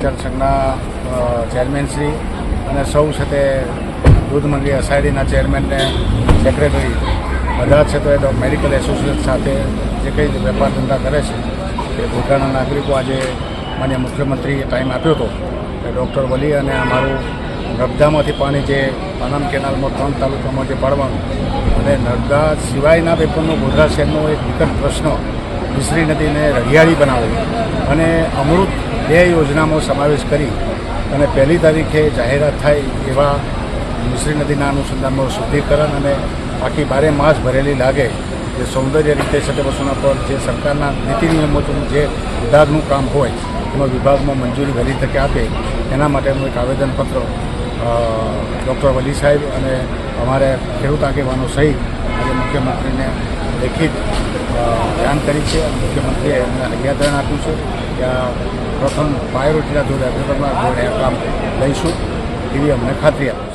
વેચાણ સંઘના ચેરમેનશ્રી અને સૌ સાથે દૂધ મંડળી એસઆઈડીના ચેરમેનને સેક્રેટરી બધા છે તો એ મેડિકલ એસોસિએશન સાથે જે કંઈ વેપાર ધંધા કરે છે એ ભૂતકાળના નાગરિકો આજે માન્ય મુખ્યમંત્રીએ ટાઈમ આપ્યો હતો કે ડૉક્ટર વલી અને અમારું નર્મદામાંથી પાણી જે પાનમ કેનાલમાં 3 તાલુકામાં જે પાડવાનું અને નર્મદા સિવાયના પેપરનો ગોધરા શહેરનો એક વિકટ પ્રશ્ન મિશ્રી નદીને રળિયાળી બનાવે અને અમૃત 2 યોજનામાં સમાવેશ કરી અને 1લી તારીખે જાહેરાત થાય એવા મિશ્રી નદીના અનુસંધાનમાં શુદ્ધિકરણ અને આખી 12 માસ ભરેલી લાગે જે સૌંદર્ય રીતે સટે પર જે સરકારના નીતિ નિયમો જે વિભાગનું કામ હોય એમાં વિભાગમાં મંજૂરી વહેલી તકે આપે એના માટેનું એક આવેદનપત્ર ડૉક્ટર વલી સાહેબ અને અમારે ખેડૂત આગેવાનો સહિત આજે મુખ્યમંત્રીને લેખિત જાણ કરી છે. મુખ્યમંત્રીએ એમને હૈયાધારણ આપ્યું છે કે આ પ્રથમ પ્રાયોરિટીના ધોરણે કામ લઈશું એવી અમને ખાતરી આપી.